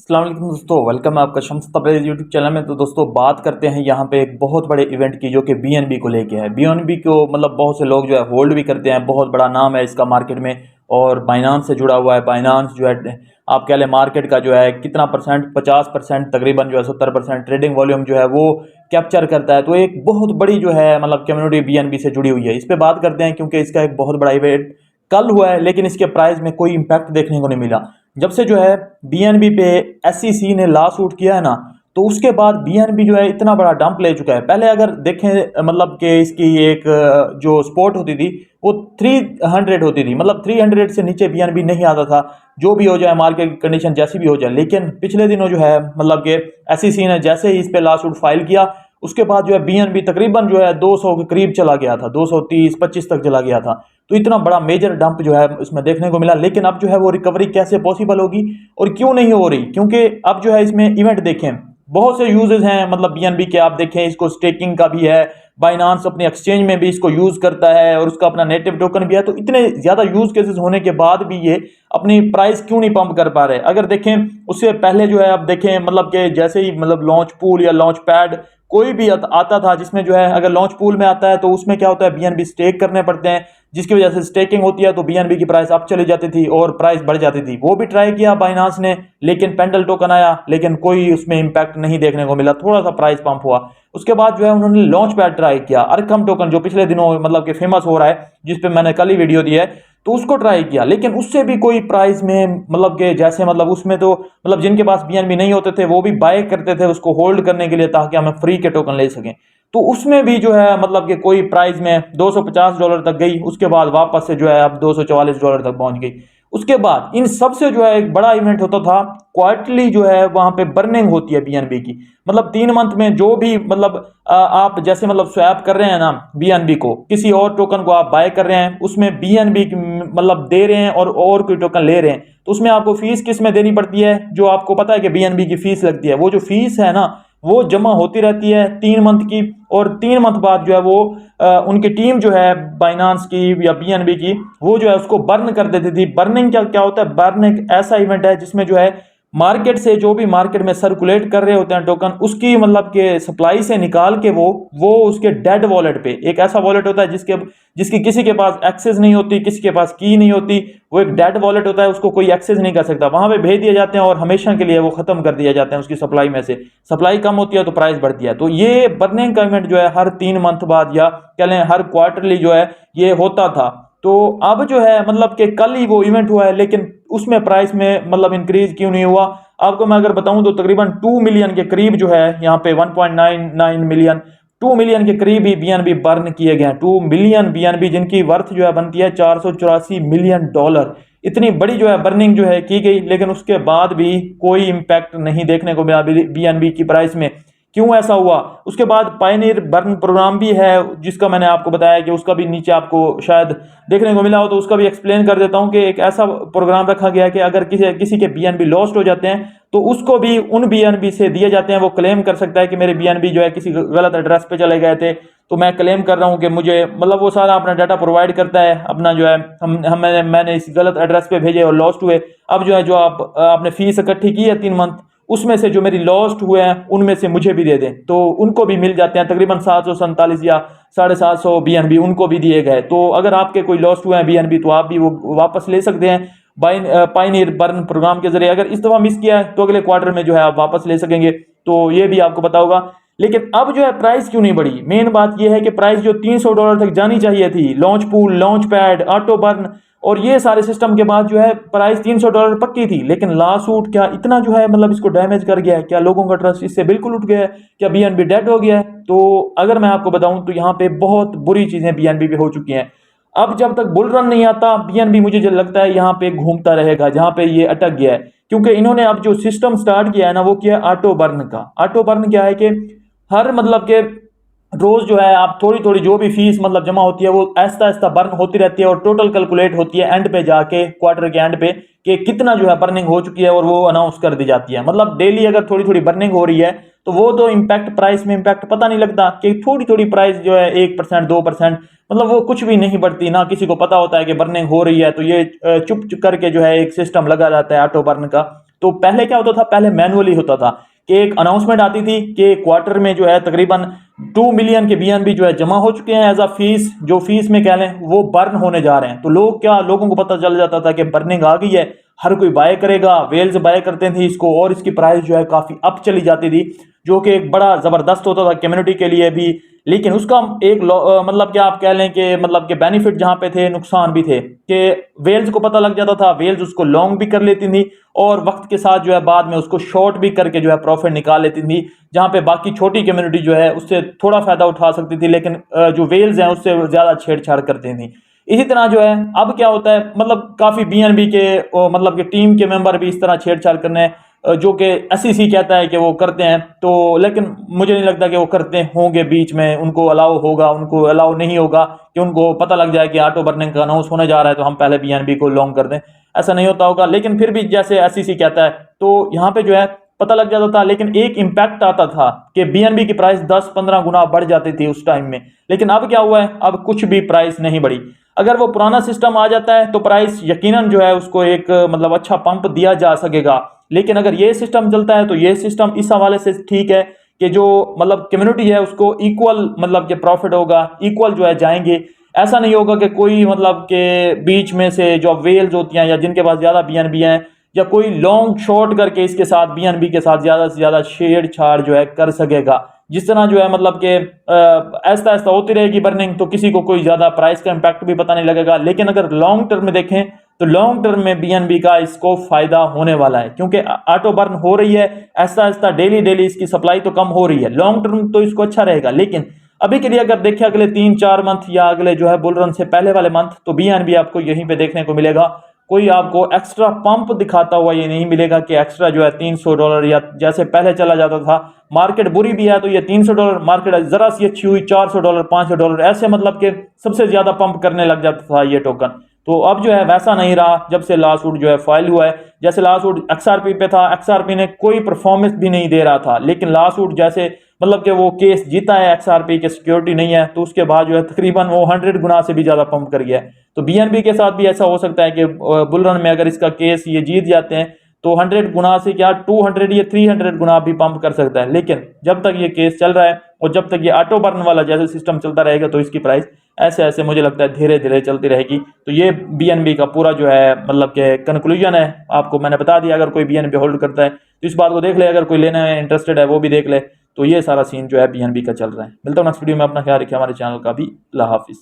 अस्सलाम वालेकुम दोस्तों, वेलकम है आपका शम्स तबरेज़ यूट्यूब चैनल में। तो दोस्तों बात करते हैं यहाँ पे एक बहुत बड़े इवेंट की, जो कि बीएनबी को लेके है। बीएनबी को मतलब बहुत से लोग जो है होल्ड भी करते हैं, बहुत बड़ा नाम है इसका मार्केट में और बाइनांस से जुड़ा हुआ है। बाइनांस जो है आप कह लें मार्केट का जो है कितना परसेंट, 50% तकरीबन जो है 70% ट्रेडिंग वॉल्यूम जो है वो कैप्चर करता है। तो एक बहुत बड़ी जो है मतलब कम्युनिटी बीएनबी से जुड़ी हुई है। इस पर बात करते हैं क्योंकि इसका एक बहुत बड़ा इवेंट कल हुआ है, लेकिन इसके प्राइस में कोई इम्पैक्ट देखने को नहीं मिला। जब से जो है बीएनबी पे एसईसी ने लॉ सूट किया है ना, तो उसके बाद बीएनबी जो है इतना बड़ा डंप ले चुका है। पहले अगर देखें मतलब कि इसकी एक जो स्पोर्ट होती थी वो 300 होती थी, मतलब 300 से नीचे बीएनबी नहीं आता था। जो भी हो जाए, मार्केट की कंडीशन जैसी भी हो जाए। लेकिन पिछले दिनों जो है मतलब कि एसईसी ने जैसे ही इस पे लॉ सूट फाइल किया, उसके बाद जो है बीएनबी तकरीबन जो है 200 के करीब चला गया था, 230-25 तक चला गया था। तो इतना बड़ा मेजर डंप जो है इसमें देखने को मिला। लेकिन अब जो है वो रिकवरी कैसे पॉसिबल होगी और क्यों नहीं हो रही, क्योंकि अब जो है इसमें इवेंट देखें, बहुत से यूजेस हैं मतलब बीएनबी के। आप देखें इसको स्टेकिंग का भी है, बाइनांस अपनी एक्सचेंज में भी इसको यूज करता है और उसका अपना नेटिव टोकन भी है। तो इतने ज्यादा यूज केसेस होने के बाद भी ये अपनी प्राइस क्यों नहीं पंप कर पा रहे। अगर देखें उससे पहले जो है, आप देखें मतलब कि जैसे ही मतलब लॉन्च पूल या लॉन्च पैड कोई भी आता था, जिसमें जो है अगर लॉन्च पूल में आता है तो उसमें क्या होता है, बीएनबी स्टेक करने पड़ते हैं, जिसकी वजह से स्टेकिंग होती है तो बीएनबी की प्राइस अप चली जाती थी और प्राइस बढ़ जाती थी। वो भी ट्राई किया बाइनांस ने, लेकिन पेंडल टोकन आया, लेकिन कोई उसमें इंपैक्ट नहीं देखने को मिला, थोड़ा सा प्राइस पंप हुआ। उसके बाद जो है उन्होंने लॉन्च पैड ट्राई किया, अरकम टोकन जो पिछले दिनों मतलब कि फेमस हो रहा है, जिसपे मैंने कल ही वीडियो दी है, तो उसको ट्राई किया। लेकिन उससे भी कोई प्राइस में मतलब कि जैसे मतलब उसमें तो मतलब जिनके पास बीएनबी नहीं होते थे वो भी बाय करते थे उसको होल्ड करने के लिए, ताकि हमें फ्री के टोकन ले सकें। तो उसमें भी जो है मतलब कि कोई प्राइस में $250 तक गई, उसके बाद वापस से जो है अब $244 तक पहुंच गई। उसके बाद इन सबसे जो है एक बड़ा इवेंट होता था क्वार्टरली, जो है वहां पे बर्निंग होती है बीएनबी की। मतलब 3 मंथ में जो भी मतलब आप जैसे मतलब स्वैप कर रहे हैं ना बीएनबी को, किसी और टोकन को आप बाय कर रहे हैं, उसमें बीएनबी मतलब दे रहे हैं और कोई टोकन ले रहे हैं, तो उसमें आपको फीस किस में देनी पड़ती है, जो आपको पता है कि बीएनबी की फीस लगती है। वो जो फीस है ना वो जमा होती रहती है 3 मंथ की, और 3 मंथ बाद जो है वो उनकी टीम जो है बाइनांस की या बीएनबी की, वो जो है उसको बर्न कर देती थी। बर्निंग क्या क्या होता है, बर्न एक ऐसा इवेंट है जिसमें जो है मार्केट से जो भी मार्केट में सर्कुलेट कर रहे होते हैं टोकन, उसकी मतलब के सप्लाई से निकाल के वो उसके डेड वॉलेट पे, एक ऐसा वॉलेट होता है जिसकी किसी के पास एक्सेस नहीं होती, किसी के पास की नहीं होती, वो एक डेड वॉलेट होता है, उसको कोई एक्सेस नहीं कर सकता, वहां पे भेज दिए जाते हैं और हमेशा के लिए वो खत्म कर दिए जाते हैं। उसकी सप्लाई में से सप्लाई कम होती है तो प्राइस बढ़ती है। तो ये बर्निंग का इवेंट जो है हर 3 मंथ बाद या कह लें हर क्वार्टरली जो है ये होता था। तो अब जो है मतलब कि कल ही वो इवेंट हुआ है, लेकिन उसमें प्राइस में मतलब इंक्रीज क्यों नहीं हुआ। आपको मैं अगर बताऊं तो तकरीबन 2 मिलियन के करीब जो है यहाँ पे 1.99 मिलियन, 2 मिलियन के करीब ही बीएनबी बर्न किए गए हैं। 2 मिलियन बीएनबी, जिनकी वर्थ जो है बनती है $484 मिलियन। इतनी बड़ी जो है बर्निंग जो है की गई, लेकिन उसके बाद भी कोई इंपैक्ट नहीं देखने को मिला बीएनबी की प्राइस में। क्यों ऐसा हुआ? उसके बाद पायनियर बर्न प्रोग्राम भी है, जिसका मैंने आपको बताया कि उसका भी नीचे आपको शायद देखने को मिला हो, तो उसका भी एक्सप्लेन कर देता हूं कि एक ऐसा प्रोग्राम रखा गया है कि अगर किसी के बीएनबी लॉस्ट हो जाते हैं तो उसको भी उन बीएनबी से दिए जाते हैं। वो क्लेम कर सकता है कि मेरे बीएनबी जो है किसी गलत एड्रेस पे चले गए थे, तो मैं क्लेम कर रहा हूं कि मुझे मतलब वो सारा अपना डाटा प्रोवाइड करता है अपना, जो है मैंने इस गलत एड्रेस पे भेजे और लॉस्ट हुए। अब जो है जो आपने फीस इकट्ठी की है 3 मंथ, उसमें से जो मेरी लॉस्ट हुए हैं उनमें से मुझे भी दे दें, तो उनको भी मिल जाते हैं। तकरीबन 747 या 750 बीएनबी उनको भी दिए गए। तो अगर आपके कोई लॉस्ट हुए हैं बीएनबी तो आप भी वो वापस ले सकते हैं पायनियर बर्न प्रोग्राम के जरिए। अगर इस दफा मिस किया है तो अगले क्वार्टर में जो है आप वापस ले सकेंगे, तो ये भी आपको पता होगा। लेकिन अब जो है प्राइस क्यों नहीं बढ़ी, मेन बात यह है कि प्राइस जो $300 तक जानी चाहिए थी, launch pool, launch pad, auto burn और ये सारे सिस्टम के बाद जो है प्राइस $300 पक्की थी। लेकिन लॉ सूट क्या इतना जो है मतलब इसको डैमेज कर गया है? क्या लोगों का ट्रस्ट इससे बिल्कुल उठ गया है? क्या बीएनबी डेड हो गया है? तो अगर मैं आपको बताऊं तो यहाँ पे बहुत बुरी चीजें बीएनबी पे हो चुकी हैं। अब जब तक बुल रन नहीं आता बीएनबी, मुझे जो लगता है यहाँ पे घूमता रहेगा जहां पे ये अटक गया है, क्योंकि इन्होंने अब जो सिस्टम स्टार्ट किया है ना वो किया ऑटो बर्न का। ऑटो बर्न क्या है कि हर मतलब के रोज जो है आप थोड़ी थोड़ी जो भी फीस मतलब जमा होती है वो ऐसा ऐसा बर्न होती रहती है और टोटल कैलकुलेट होती है एंड पे जाके, क्वार्टर के एंड पे, कि कितना जो है बर्निंग हो चुकी है और वो अनाउंस कर दी जाती है। मतलब डेली अगर थोड़ी थोड़ी बर्निंग हो रही है तो वो तो इम्पैक्ट प्राइस में इम्पैक्ट पता नहीं लगता, कि थोड़ी थोड़ी प्राइस जो है 1% 2% मतलब वो कुछ भी नहीं बढ़ती ना, किसी को पता होता है कि बर्निंग हो रही है, तो ये चुप करके जो है एक सिस्टम लगा जाता है ऑटो बर्न का। तो पहले क्या होता था, पहले मैनुअली होता था कि एक अनाउंसमेंट आती थी कि क्वार्टर में जो है तकरीबन 2 मिलियन के बीएनबी जो है जमा हो चुके हैं एज अ फीस, जो फीस में कह लें वो बर्न होने जा रहे हैं। तो लोगों को पता चल जाता था कि बर्निंग आ गई है, हर कोई बाय करेगा। वेल्स बाय करते थे इसको और इसकी प्राइस जो है काफी अप चली जाती थी, जो कि एक बड़ा जबरदस्त होता था कम्युनिटी के लिए भी। लेकिन उसका एक मतलब क्या आप कह लें कि मतलब के बेनिफिट जहां पे थे, नुकसान भी थे कि वेल्स को पता लग जाता था, वेल्स उसको लॉन्ग भी कर लेती थी और वक्त के साथ जो है बाद में उसको शॉर्ट भी करके जो है प्रॉफिट निकाल लेती थी, जहां पे बाकी छोटी कम्युनिटी जो है उससे थोड़ा फायदा उठा सकती थी, लेकिन जो वेल्स हैं उससे ज्यादा छेड़छाड़ करती थी। इसी तरह जो है अब क्या होता है, मतलब काफी बीएनबी के मतलब के टीम के मेंबर भी इस तरह छेड़छाड़ करने जो कि एसईसी कहता है कि वो करते हैं, तो लेकिन मुझे नहीं लगता कि वो करते होंगे, बीच में उनको अलाउ होगा, उनको अलाउ नहीं होगा कि उनको पता लग जाए कि ऑटो बर्निंग का अनाउंस होने जा रहा है तो हम पहले बीएनबी को लॉन्ग कर दें, ऐसा नहीं होता होगा। लेकिन फिर भी जैसे एसईसी कहता है तो यहाँ पे जो है पता लग जाता था, लेकिन एक इम्पैक्ट आता था कि बीएनबी की प्राइस 10-15 गुना बढ़ जाती थी उस टाइम में। लेकिन अब क्या हुआ है, अब कुछ भी प्राइस नहीं बढ़ी। अगर वो पुराना सिस्टम आ जाता है तो प्राइस यकीनन जो है उसको एक मतलब अच्छा पंप दिया जा सकेगा। लेकिन अगर ये सिस्टम चलता है तो ये सिस्टम इस हवाले से ठीक है कि जो मतलब कम्युनिटी है उसको इक्वल मतलब के प्रॉफिट होगा, इक्वल जो है जाएंगे। ऐसा नहीं होगा कि कोई मतलब के बीच में से जो वेल्स होती हैं या जिनके पास ज्यादा बीएनबी हैं या कोई लॉन्ग शॉर्ट करके इसके साथ बीएनबी के साथ ज्यादा से ज्यादा छेड़छाड़ जो है कर सकेगा। जिस तरह जो है मतलब कि ऐसा ऐसा होती रहेगी बर्निंग, तो किसी को कोई ज्यादा प्राइस का इंपैक्ट भी पता नहीं लगेगा। लेकिन अगर लॉन्ग टर्म में देखें तो लॉन्ग टर्म में बीएनबी का इसको फायदा होने वाला है, क्योंकि ऑटो बर्न हो रही है ऐसा ऐसा, डेली डेली इसकी सप्लाई तो कम हो रही है। लॉन्ग टर्म तो इसको अच्छा रहेगा। लेकिन अभी के लिए अगर देखें अगले 3-4 मंथ या अगले जो है बुल रन से पहले वाले मंथ, तो बीएनबी आपको यहीं पे देखने को मिलेगा। कोई आपको एक्स्ट्रा पंप दिखाता हुआ ये नहीं मिलेगा कि एक्स्ट्रा जो है $300 या जैसे पहले चला जाता था। मार्केट बुरी भी है तो ये $300, मार्केट जरा सी अच्छी हुई $400 $500 ऐसे मतलब कि सबसे ज्यादा पंप करने लग जाता था ये टोकन। तो अब जो है वैसा नहीं रहा जब से लास्ट वुड जो है फाइल हुआ है। जैसे लास्ट वुड एक्सआरपी पे था, एक्सआरपी ने कोई परफॉर्मेंस भी नहीं दे रहा था, लेकिन लास्ट वुड जैसे मतलब कि वो केस जीता है एक्सआरपी के सिक्योरिटी नहीं है, तो उसके बाद जो है तकरीबन वो 100 गुना से भी ज्यादा पंप कर गया है। तो बीएनबी के साथ भी ऐसा हो सकता है कि बुल रन में अगर इसका केस ये जीत जाते हैं तो 100 गुना से क्या 200 या 300 गुना भी पंप कर सकता है। लेकिन जब तक ये केस चल रहा है और जब तक ये ऑटो बर्न वाला जैसे सिस्टम चलता रहेगा तो इसकी प्राइस ऐसे ऐसे मुझे लगता है धीरे धीरे चलती रहेगी। तो ये बीएनबी का पूरा जो है मतलब कि कंक्लूजन है, आपको मैंने बता दिया। अगर कोई बीएनबी होल्ड करता है तो इस बात को देख ले, अगर कोई लेने में इंटरेस्टेड है वो भी देख ले। तो ये सारा सीन जो है बीएनबी का चल रहा है। मिलता हूँ नेक्स्ट वीडियो में, अपना ख्याल रखिए, हमारे चैनल का भी। अल्लाह हाफिज़।